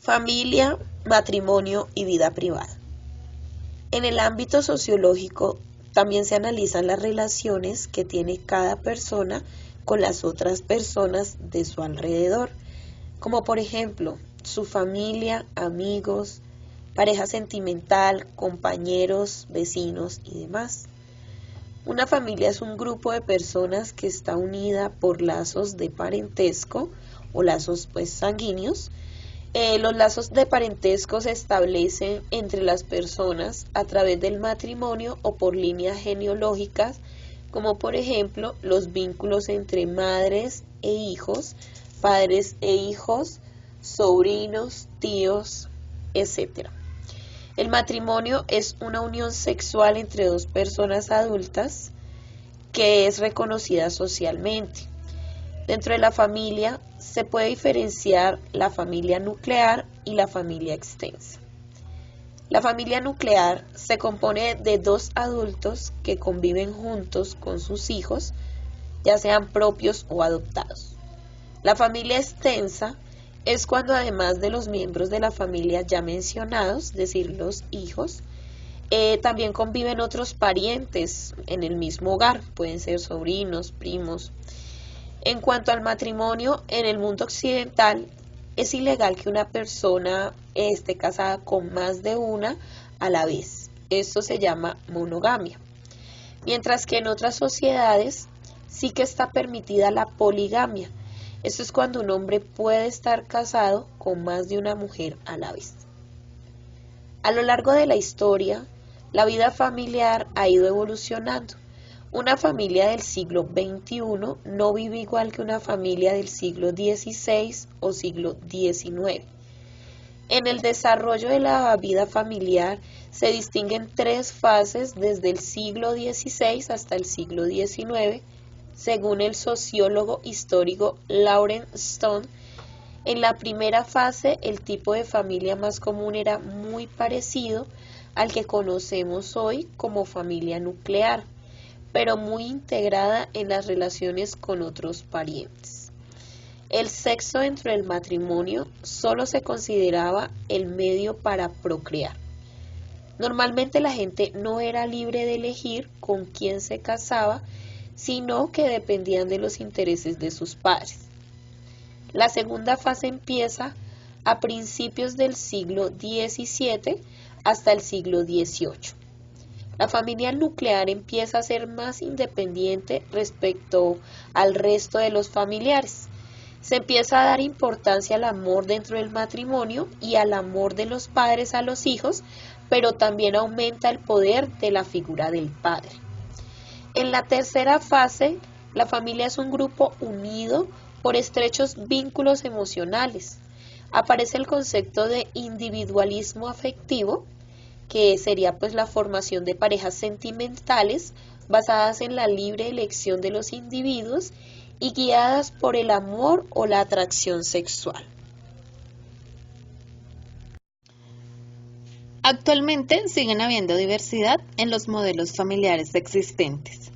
Familia, matrimonio y vida privada. En el ámbito sociológico también se analizan las relaciones que tiene cada persona con las otras personas de su alrededor, como por ejemplo su familia, amigos, pareja sentimental, compañeros, vecinos y demás. Una familia es un grupo de personas que está unida por lazos de parentesco o lazos sanguíneos. Los lazos de parentesco se establecen entre las personas a través del matrimonio o por líneas genealógicas, como por ejemplo los vínculos entre madres e hijos, padres e hijos, sobrinos, tíos, etc. El matrimonio es una unión sexual entre dos personas adultas que es reconocida socialmente. Dentro de la familia se puede diferenciar la familia nuclear y la familia extensa. La familia nuclear se compone de dos adultos que conviven juntos con sus hijos, ya sean propios o adoptados. La familia extensa es cuando además de los miembros de la familia ya mencionados, es decir, los hijos, también conviven otros parientes en el mismo hogar, pueden ser sobrinos, primos. En cuanto al matrimonio, en el mundo occidental es ilegal que una persona esté casada con más de una a la vez. Esto se llama monogamia. Mientras que en otras sociedades sí que está permitida la poligamia. Esto es cuando un hombre puede estar casado con más de una mujer a la vez. A lo largo de la historia, la vida familiar ha ido evolucionando. Una familia del siglo XXI no vive igual que una familia del siglo XVI o siglo XIX. En el desarrollo de la vida familiar se distinguen tres fases desde el siglo XVI hasta el siglo XIX, según el sociólogo histórico Lawrence Stone. En la primera fase, el tipo de familia más común era muy parecido al que conocemos hoy como familia nuclear, pero muy integrada en las relaciones con otros parientes. El sexo dentro del matrimonio solo se consideraba el medio para procrear. Normalmente la gente no era libre de elegir con quién se casaba, sino que dependían de los intereses de sus padres. La segunda fase empieza a principios del siglo XVII hasta el siglo XVIII. La familia nuclear empieza a ser más independiente respecto al resto de los familiares. Se empieza a dar importancia al amor dentro del matrimonio y al amor de los padres a los hijos, pero también aumenta el poder de la figura del padre. En la tercera fase, la familia es un grupo unido por estrechos vínculos emocionales. Aparece el concepto de individualismo afectivo, que sería la formación de parejas sentimentales basadas en la libre elección de los individuos y guiadas por el amor o la atracción sexual. Actualmente siguen habiendo diversidad en los modelos familiares existentes.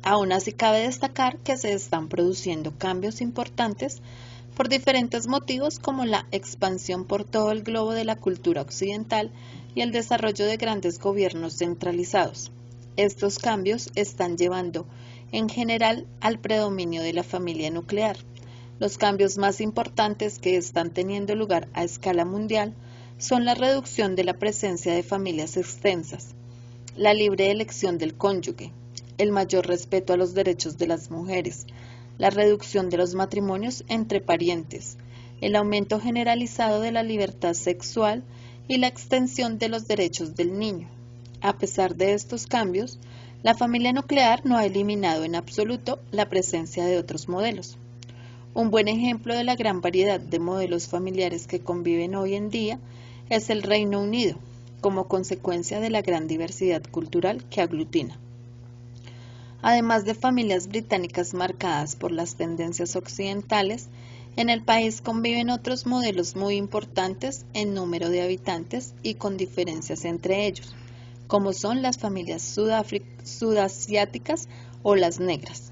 Aún así cabe destacar que se están produciendo cambios importantes por diferentes motivos como la expansión por todo el globo de la cultura occidental y el desarrollo de grandes gobiernos centralizados. Estos cambios están llevando, en general, al predominio de la familia nuclear. Los cambios más importantes que están teniendo lugar a escala mundial son la reducción de la presencia de familias extensas, la libre elección del cónyuge, el mayor respeto a los derechos de las mujeres, la reducción de los matrimonios entre parientes, el aumento generalizado de la libertad sexual y la extensión de los derechos del niño. A pesar de estos cambios, la familia nuclear no ha eliminado en absoluto la presencia de otros modelos. Un buen ejemplo de la gran variedad de modelos familiares que conviven hoy en día es el Reino Unido, como consecuencia de la gran diversidad cultural que aglutina. Además de familias británicas marcadas por las tendencias occidentales, en el país conviven otros modelos muy importantes en número de habitantes y con diferencias entre ellos, como son las familias sudasiáticas o las negras.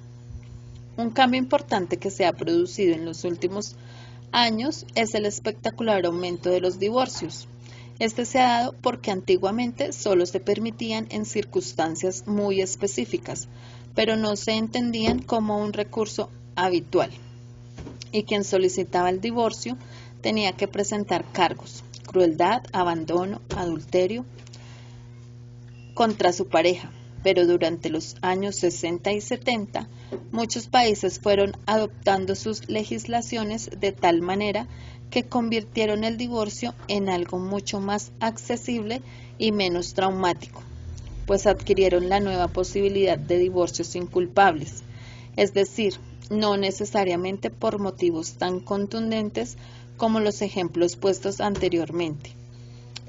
Un cambio importante que se ha producido en los últimos años es el espectacular aumento de los divorcios. Este se ha dado porque antiguamente solo se permitían en circunstancias muy específicas, pero no se entendían como un recurso habitual. Y quien solicitaba el divorcio tenía que presentar cargos, crueldad, abandono, adulterio contra su pareja. Pero durante los años 60 y 70, muchos países fueron adoptando sus legislaciones de tal manera que convirtieron el divorcio en algo mucho más accesible y menos traumático, pues adquirieron la nueva posibilidad de divorcios inculpables, es decir, no necesariamente por motivos tan contundentes como los ejemplos puestos anteriormente.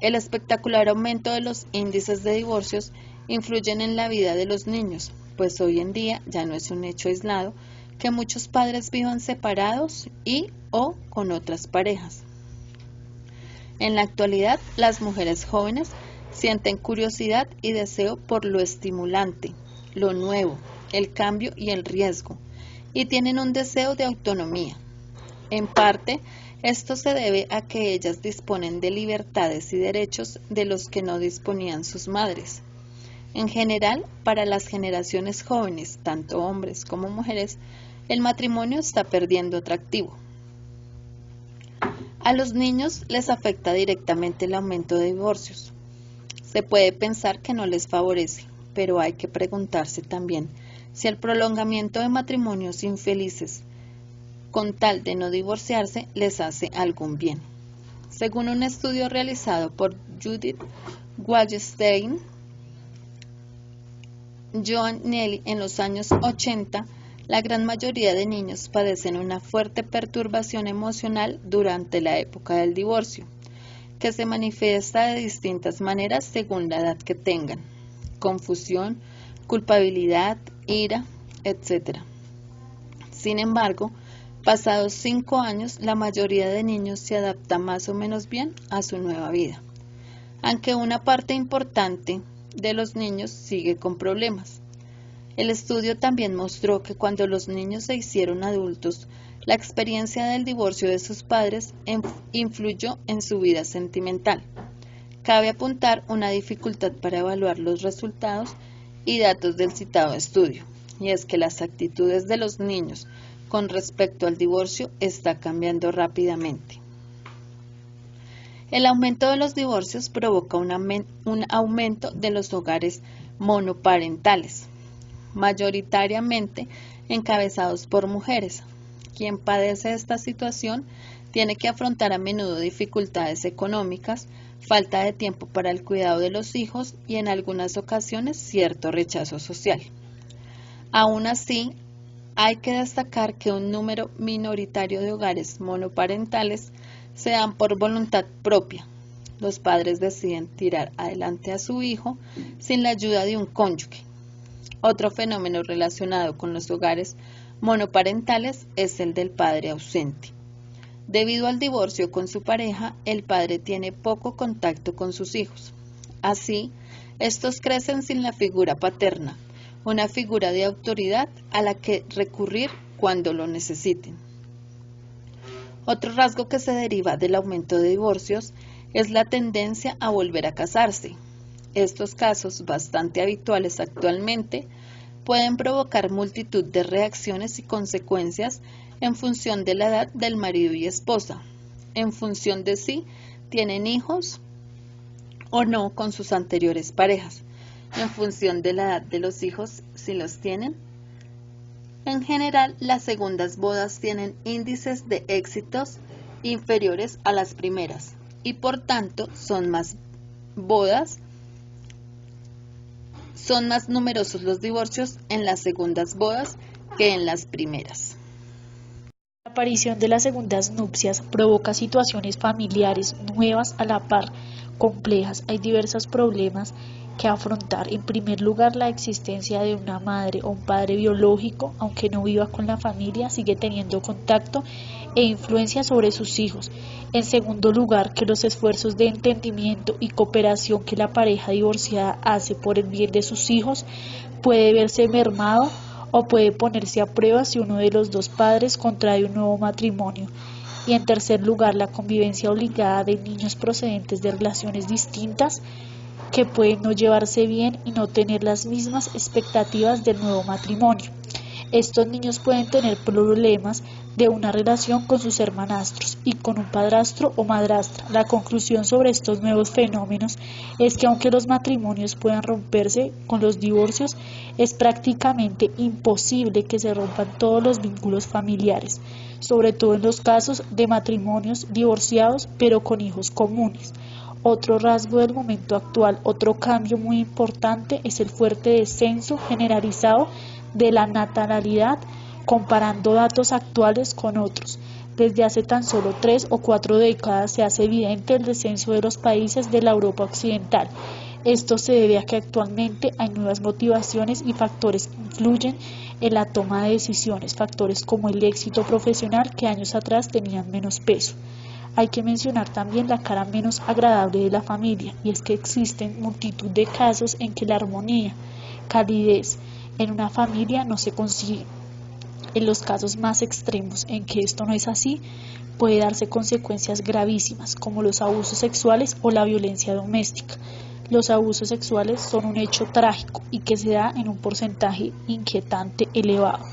El espectacular aumento de los índices de divorcios influyen en la vida de los niños, pues hoy en día ya no es un hecho aislado que muchos padres vivan separados y o con otras parejas. En la actualidad, las mujeres jóvenes sienten curiosidad y deseo por lo estimulante, lo nuevo, el cambio y el riesgo, y tienen un deseo de autonomía. En parte, esto se debe a que ellas disponen de libertades y derechos de los que no disponían sus madres. En general, para las generaciones jóvenes, tanto hombres como mujeres, el matrimonio está perdiendo atractivo. A los niños les afecta directamente el aumento de divorcios. Se puede pensar que no les favorece, pero hay que preguntarse también si el prolongamiento de matrimonios infelices con tal de no divorciarse les hace algún bien. Según un estudio realizado por Judith Wallstein, Joan Neely en los años 80, la gran mayoría de niños padecen una fuerte perturbación emocional durante la época del divorcio, que se manifiesta de distintas maneras según la edad que tengan: confusión, culpabilidad, ira, etc. Sin embargo, pasados 5 años, la mayoría de niños se adapta más o menos bien a su nueva vida, aunque una parte importante de los niños sigue con problemas. El estudio también mostró que cuando los niños se hicieron adultos, la experiencia del divorcio de sus padres influyó en su vida sentimental. Cabe apuntar una dificultad para evaluar los resultados y datos del citado estudio, y es que las actitudes de los niños con respecto al divorcio está cambiando rápidamente. El aumento de los divorcios provoca un aumento de los hogares monoparentales, mayoritariamente encabezados por mujeres. Quien padece esta situación tiene que afrontar a menudo dificultades económicas, falta de tiempo para el cuidado de los hijos y en algunas ocasiones cierto rechazo social. Aún así, hay que destacar que un número minoritario de hogares monoparentales se dan por voluntad propia. Los padres deciden tirar adelante a su hijo sin la ayuda de un cónyuge. Otro fenómeno relacionado con los hogares monoparentales es el del padre ausente. Debido al divorcio con su pareja, el padre tiene poco contacto con sus hijos. Así, estos crecen sin la figura paterna, una figura de autoridad a la que recurrir cuando lo necesiten. Otro rasgo que se deriva del aumento de divorcios es la tendencia a volver a casarse. Estos casos, bastante habituales actualmente, pueden provocar multitud de reacciones y consecuencias en función de la edad del marido y esposa, en función de si tienen hijos o no con sus anteriores parejas, en función de la edad de los hijos si los tienen. En general, las segundas bodas tienen índices de éxitos inferiores a las primeras y por tanto son más numerosos los divorcios en las segundas bodas que en las primeras. La aparición de las segundas nupcias provoca situaciones familiares nuevas a la par complejas. Hay diversos problemas que afrontar. En primer lugar, la existencia de una madre o un padre biológico, aunque no viva con la familia, sigue teniendo contacto e influencia sobre sus hijos. En segundo lugar, que los esfuerzos de entendimiento y cooperación que la pareja divorciada hace por el bien de sus hijos puede verse mermado o puede ponerse a prueba si uno de los dos padres contrae un nuevo matrimonio. Y en tercer lugar, la convivencia obligada de niños procedentes de relaciones distintas que pueden no llevarse bien y no tener las mismas expectativas del nuevo matrimonio. Estos niños pueden tener problemas de una relación con sus hermanastros y con un padrastro o madrastra. La conclusión sobre estos nuevos fenómenos es que aunque los matrimonios puedan romperse con los divorcios, es prácticamente imposible que se rompan todos los vínculos familiares, sobre todo en los casos de matrimonios divorciados pero con hijos comunes. Otro rasgo del momento actual, otro cambio muy importante es el fuerte descenso generalizado de la natalidad comparando datos actuales con otros. Desde hace tan solo 3 o 4 décadas se hace evidente el descenso de los países de la Europa occidental. Esto se debe a que actualmente hay nuevas motivaciones y factores que influyen en la toma de decisiones, factores como el éxito profesional que años atrás tenían menos peso. Hay que mencionar también la cara menos agradable de la familia, y es que existen multitud de casos en que la armonía, calidez en una familia no se consigue. En los casos más extremos en que esto no es así, puede darse consecuencias gravísimas como los abusos sexuales o la violencia doméstica. Los abusos sexuales son un hecho trágico y que se da en un porcentaje inquietante elevado.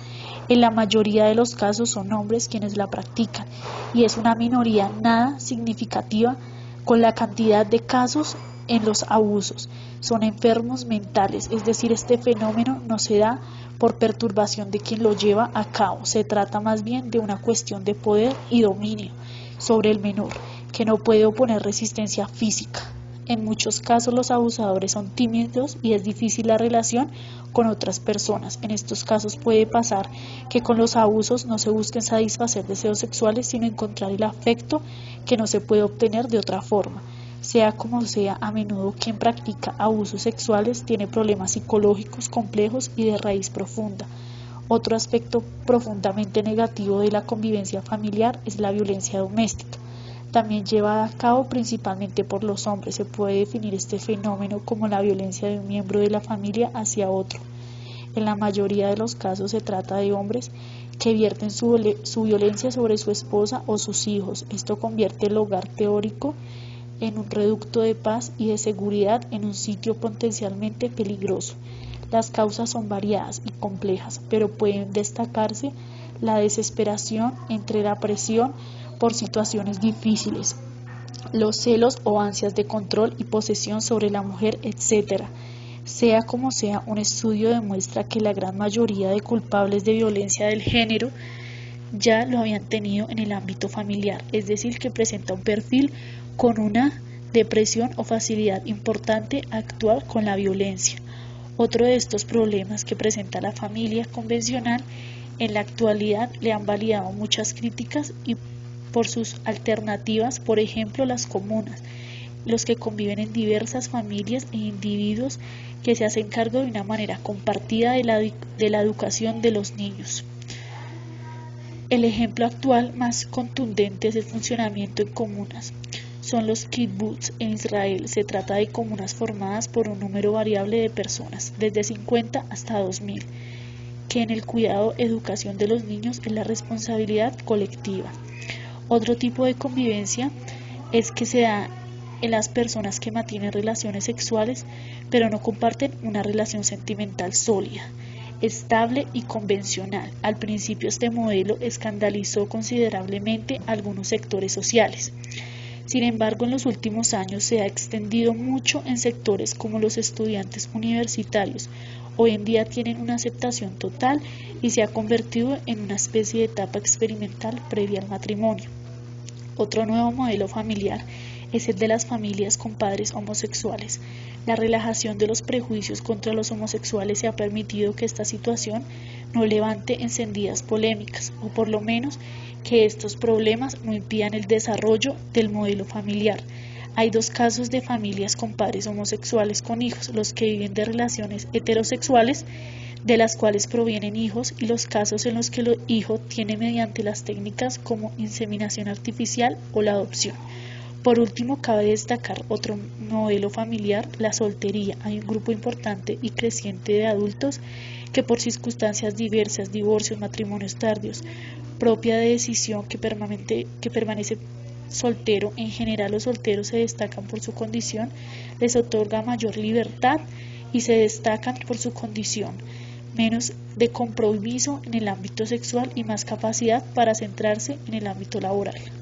En la mayoría de los casos son hombres quienes la practican y es una minoría nada significativa con la cantidad de casos en los abusos. Son enfermos mentales, es decir, este fenómeno no se da por perturbación de quien lo lleva a cabo, se trata más bien de una cuestión de poder y dominio sobre el menor, que no puede oponer resistencia física. En muchos casos los abusadores son tímidos y es difícil la relación con otras personas. En estos casos puede pasar que con los abusos no se busquen satisfacer deseos sexuales, sino encontrar el afecto que no se puede obtener de otra forma. Sea como sea, a menudo quien practica abusos sexuales tiene problemas psicológicos complejos y de raíz profunda. Otro aspecto profundamente negativo de la convivencia familiar es la violencia doméstica. También llevada a cabo principalmente por los hombres, se puede definir este fenómeno como la violencia de un miembro de la familia hacia otro. En la mayoría de los casos se trata de hombres que vierten su violencia sobre su esposa o sus hijos. Esto convierte el hogar teórico en un reducto de paz y de seguridad en un sitio potencialmente peligroso. Las causas son variadas y complejas, pero pueden destacarse la desesperación entre la presión por situaciones difíciles, los celos o ansias de control y posesión sobre la mujer, etc. Sea como sea, un estudio demuestra que la gran mayoría de culpables de violencia del género ya lo habían tenido en el ámbito familiar, es decir, que presenta un perfil con una depresión o facilidad importante a actuar con la violencia. Otro de estos problemas que presenta la familia convencional en la actualidad le han validado muchas críticas y por sus alternativas, por ejemplo las comunas, los que conviven en diversas familias e individuos que se hacen cargo de una manera compartida de la educación de los niños. El ejemplo actual más contundente es el funcionamiento en comunas. Son los kibbutz en Israel. Se trata de comunas formadas por un número variable de personas, desde 50 hasta 2000, que en el cuidado y educación de los niños es la responsabilidad colectiva. Otro tipo de convivencia es que se da en las personas que mantienen relaciones sexuales, pero no comparten una relación sentimental sólida, estable y convencional. Al principio este modelo escandalizó considerablemente a algunos sectores sociales. Sin embargo, en los últimos años se ha extendido mucho en sectores como los estudiantes universitarios. Hoy en día tienen una aceptación total y se ha convertido en una especie de etapa experimental previa al matrimonio. Otro nuevo modelo familiar es el de las familias con padres homosexuales. La relajación de los prejuicios contra los homosexuales se ha permitido que esta situación no levante encendidas polémicas, o por lo menos que estos problemas no impidan el desarrollo del modelo familiar. Hay dos casos de familias con padres homosexuales con hijos, los que viven de relaciones heterosexuales, de las cuales provienen hijos, y los casos en los que el hijo tiene mediante las técnicas como inseminación artificial o la adopción. Por último, cabe destacar otro modelo familiar, la soltería. Hay un grupo importante y creciente de adultos que por circunstancias diversas, divorcios, matrimonios tardíos, propia de decisión que permanece soltero, en general los solteros se destacan por su condición, les otorga mayor libertad y se destacan por su condición, menos de compromiso en el ámbito sexual y más capacidad para centrarse en el ámbito laboral.